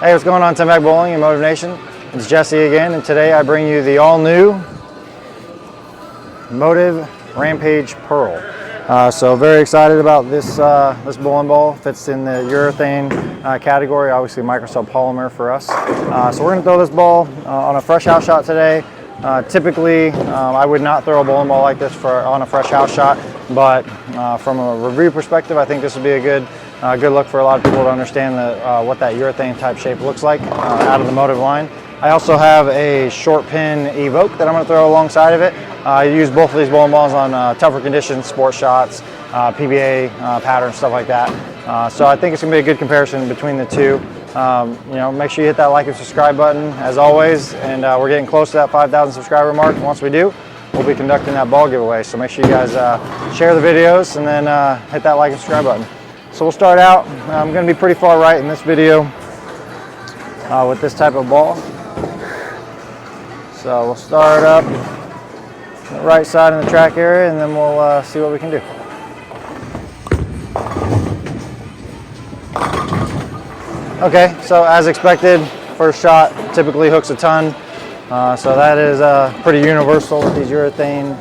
Hey, what's going on, Tank Bowling and Motiv Nation? It's Jesse again, and today I bring you the all-new Motiv Rampage Pearl. So very excited about this this bowling ball. Fits in the urethane category, obviously Microcell Polymer for us. So we're going to throw this ball on a fresh house shot today. Typically, I would not throw a bowling ball like this on a fresh house shot, but from a review perspective, I think this would be a good look for a lot of people to understand what that urethane type shape looks like out of the Motiv line. I also have a short pin Evoke that I'm going to throw alongside of it. I use both of these bowling balls on tougher conditions, sport shots, PBA patterns, stuff like that. So I think it's going to be a good comparison between the two. You know, make sure you hit that like and subscribe button as always, and we're getting close to that 5,000 subscriber mark. Once we do, we'll be conducting that ball giveaway. So make sure you guys share the videos and then hit that like and subscribe button. So we'll start out. I'm going to be pretty far right in this video with this type of ball. So we'll start up on the right side in the track area, and then we'll see what we can do. Okay, so as expected, first shot typically hooks a ton. So that is pretty universal with these urethane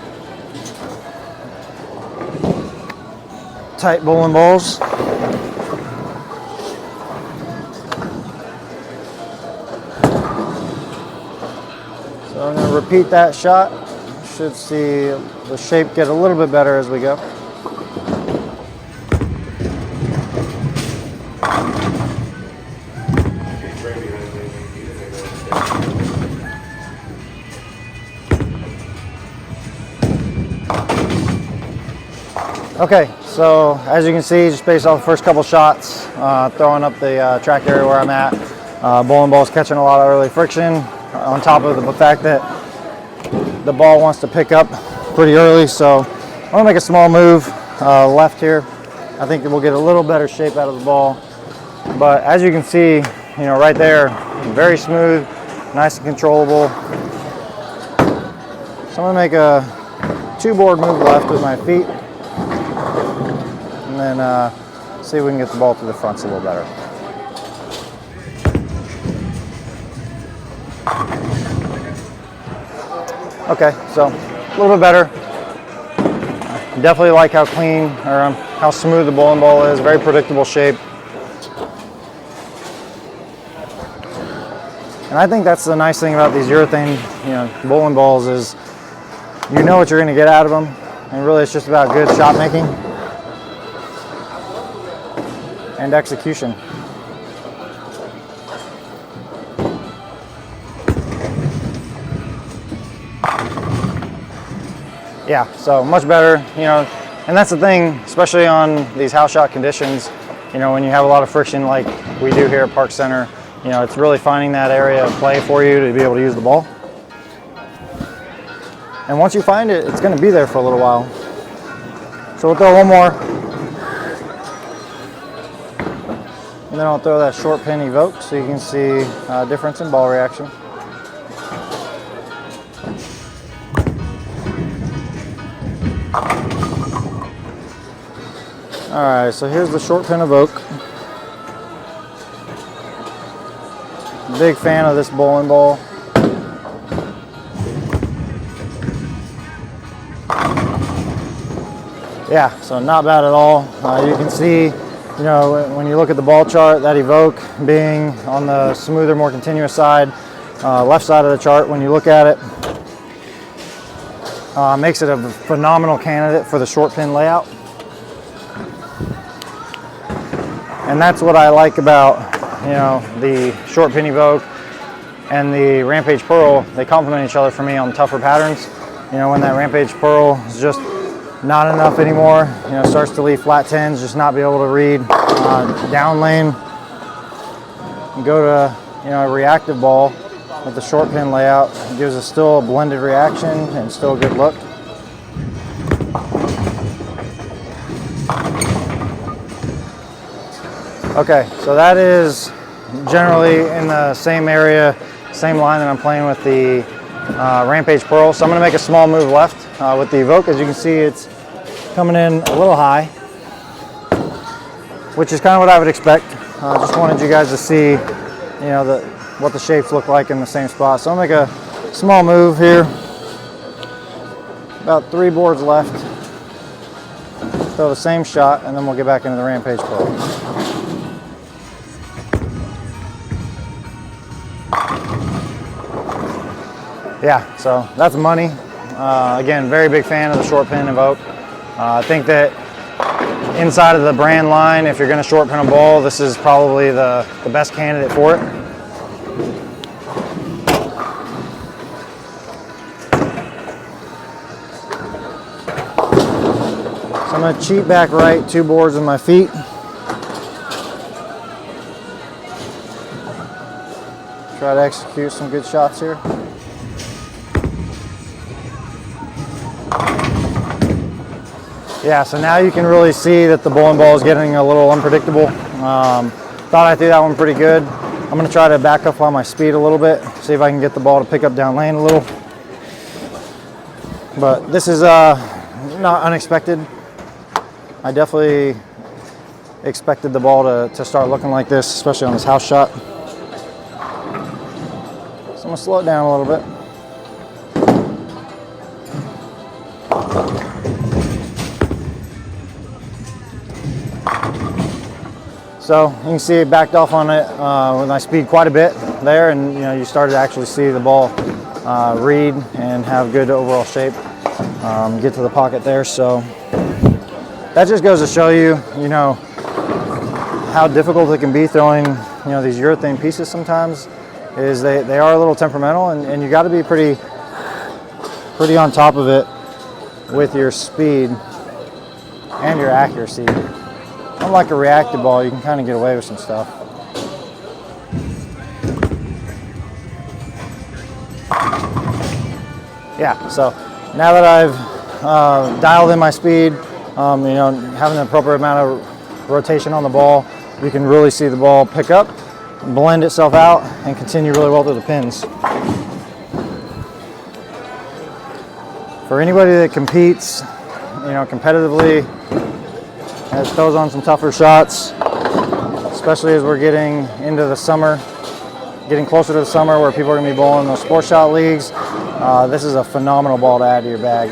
type bowling balls. So I'm going to repeat that shot. Should see the shape get a little bit better as we go. Okay, so as you can see, just based off the first couple shots, throwing up the track area where I'm at, bowling ball's catching a lot of early friction, on top of the fact that the ball wants to pick up pretty early. So I'm gonna make a small move left here. I think we'll get a little better shape out of the ball. But as you can see, you know, right there, very smooth, nice and controllable. So I'm gonna make a 2-board move left with my feet, and then see if we can get the ball to the fronts a little better. Okay, so a little bit better. Definitely like how clean or how smooth the bowling ball is. Very predictable shape. And I think that's the nice thing about these urethane, bowling balls is you know what you're going to get out of them, and really it's just about good shot making and execution. Yeah, so much better, and that's the thing, especially on these house shot conditions, when you have a lot of friction like we do here at Park Center, it's really finding that area of play for you to be able to use the ball. And once you find it, it's going to be there for a little while. So we'll throw one more. And then I'll throw that short pin Evoke so you can see a difference in ball reaction. Alright, so here's the short pin Evoke. Big fan of this bowling ball. Yeah, so not bad at all. You can see, when you look at the ball chart, that Evoke being on the smoother, more continuous side, left side of the chart, when you look at it, makes it a phenomenal candidate for the short pin layout. And that's what I like about, the short pin Evoke and the Rampage Pearl. They complement each other for me on tougher patterns. When that Rampage Pearl is just not enough anymore, starts to leave flat tens, just not be able to read down lane, and go to a reactive ball with the short pin layout. It gives us still a blended reaction and still a good look. Okay, so that is generally in the same area, same line that I'm playing with the Rampage Pearl. So I'm going to make a small move left with the Evoke. As you can see, it's coming in a little high, which is kind of what I would expect. Just wanted you guys to see you know, what the shapes look like in the same spot. So I'll make a small move here. About 3 boards left. Throw the same shot, and then we'll get back into the Rampage Pearl. Yeah, so that's money. Again, very big fan of the short pin Evoke. I think that inside of the brand line, if you're going to short pin a ball, this is probably the best candidate for it. So I'm going to cheat back right 2 boards with my feet. Try to execute some good shots here. Yeah, so now you can really see that the bowling ball is getting a little unpredictable. Thought I threw that one pretty good. I'm going to try to back up on my speed a little bit, see if I can get the ball to pick up down lane a little. But this is not unexpected. I definitely expected the ball to start looking like this, especially on this house shot. So I'm going to slow it down a little bit. So you can see it backed off on it with my speed quite a bit there, and you know, you started to actually see the ball read and have good overall shape, get to the pocket there. So that just goes to show you, you know, how difficult it can be throwing, you know, these urethane pieces sometimes. Is they are a little temperamental, and you got to be pretty on top of it with your speed and your accuracy. Unlike a reactive ball, you can kind of get away with some stuff. Yeah, so now that I've dialed in my speed, you know, having the appropriate amount of rotation on the ball, you can really see the ball pick up, blend itself out, and continue really well through the pins. For anybody that competes, you know, competitively, and throws on some tougher shots, especially as we're getting into the summer, getting closer to the summer where people are going to be bowling those sports shot leagues, this is a phenomenal ball to add to your bag.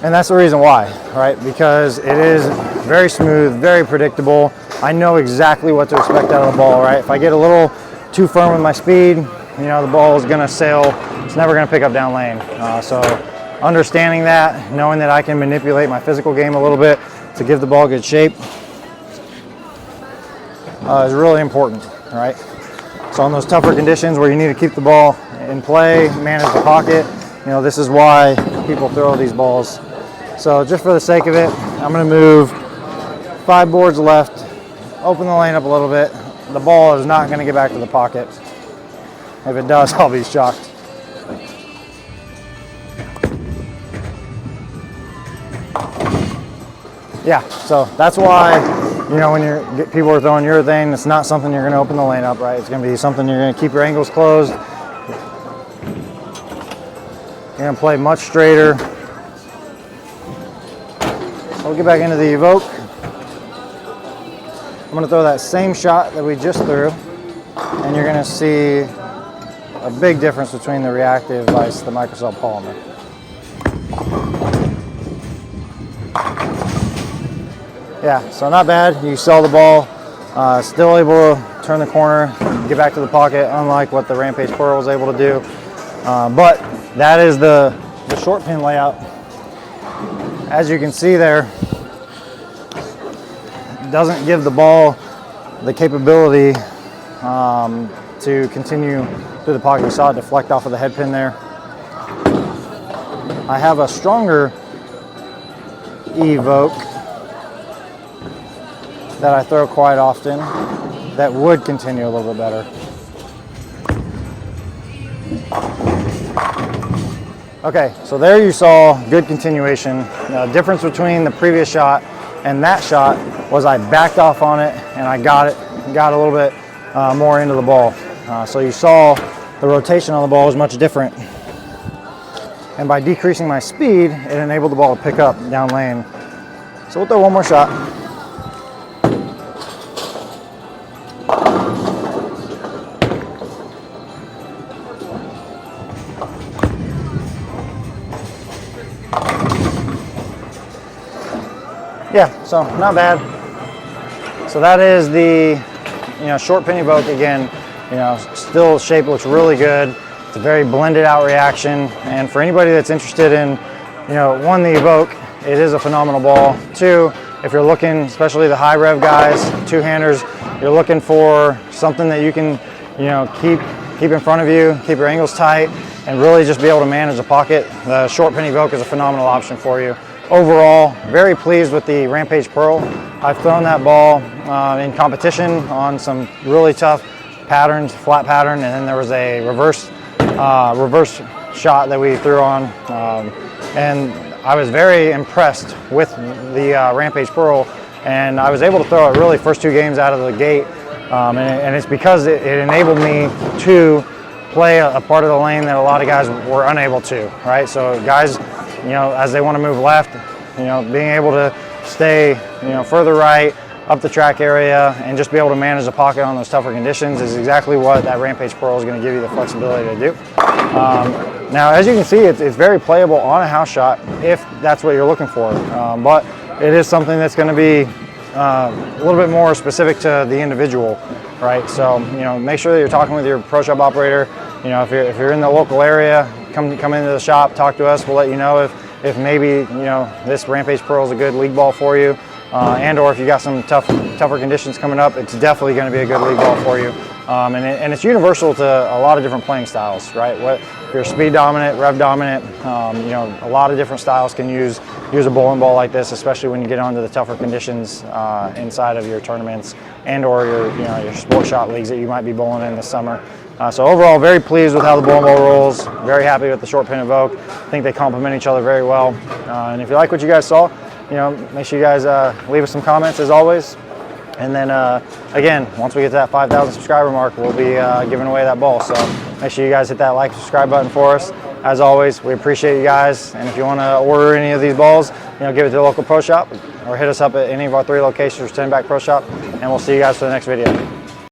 And that's the reason why, right? Because it is very smooth, very predictable. I know exactly what to expect out of the ball, right? If I get a little too firm with my speed, you know, the ball is going to sail. It's never going to pick up down lane. So understanding that, knowing that I can manipulate my physical game a little bit to give the ball good shape is really important, right? So on those tougher conditions where you need to keep the ball in play, manage the pocket, you know, this is why people throw these balls. So just for the sake of it, I'm going to move 5 boards left, open the lane up a little bit. The ball is not going to get back to the pocket. If it does, I'll be shocked. Yeah, so that's why, you know, when people are throwing urethane, it's not something you're going to open the lane up, right? It's going to be something you're going to keep your angles closed. You're going to play much straighter. So we'll get back into the Evoke. I'm going to throw that same shot that we just threw, and you're going to see a big difference between the reactive versus the Microcell Polymer. Yeah, so not bad. You sell the ball, still able to turn the corner, get back to the pocket, unlike what the Rampage Pearl was able to do. But that is the short pin layout. As you can see there, it doesn't give the ball the capability to continue through the pocket. We saw it deflect off of the head pin there. I have a stronger Evoke that I throw quite often that would continue a little bit better. Okay, so there you saw good continuation. The difference between the previous shot and that shot was I backed off on it and I got a little bit more into the ball. So you saw the rotation on the ball was much different. And by decreasing my speed, it enabled the ball to pick up down lane. So we'll throw one more shot. Yeah, so not bad. So that is the, short pin Evoke again. Still shape looks really good. It's a very blended out reaction. And for anybody that's interested in, one, the Evoke, it is a phenomenal ball. Two, if you're looking, especially the high rev guys, two-handers, you're looking for something that you can, keep in front of you, keep your angles tight, and really just be able to manage the pocket. The short pin Evoke is a phenomenal option for you. Overall, very pleased with the Rampage Pearl. I've thrown that ball in competition on some really tough patterns, flat pattern, and then there was a reverse shot that we threw on, and I was very impressed with the Rampage Pearl, and I was able to throw it really first 2 games out of the gate, and it's because it enabled me to play a part of the lane that a lot of guys were unable to, right? So guys, as they want to move left, being able to stay, further right, up the track area, and just be able to manage the pocket on those tougher conditions is exactly what that Rampage Pearl is going to give you the flexibility to do. Now, as you can see, it's very playable on a house shot if that's what you're looking for, but it is something that's going to be a little bit more specific to the individual, right? So, make sure that you're talking with your pro shop operator. If you're in the local area, come into the shop, talk to us. We'll let you know if maybe this Rampage Pearl is a good league ball for you, and or if you got some tougher conditions coming up, it's definitely going to be a good league ball for you. And it's universal to a lot of different playing styles, right? If you're speed dominant, rev dominant, a lot of different styles can use a bowling ball like this, especially when you get onto the tougher conditions inside of your tournaments and or your sport shot leagues that you might be bowling in this summer. So overall, very pleased with how the bowling ball rolls. Very happy with the short pin Evoke. I think they complement each other very well. And if you like what you guys saw, make sure you guys leave us some comments as always. And then again, once we get to that 5,000 subscriber mark, we'll be giving away that ball. So make sure you guys hit that like, subscribe button for us. As always, we appreciate you guys. And if you want to order any of these balls, give it to the local pro shop or hit us up at any of our 3 locations or 10 back pro shop. And we'll see you guys for the next video.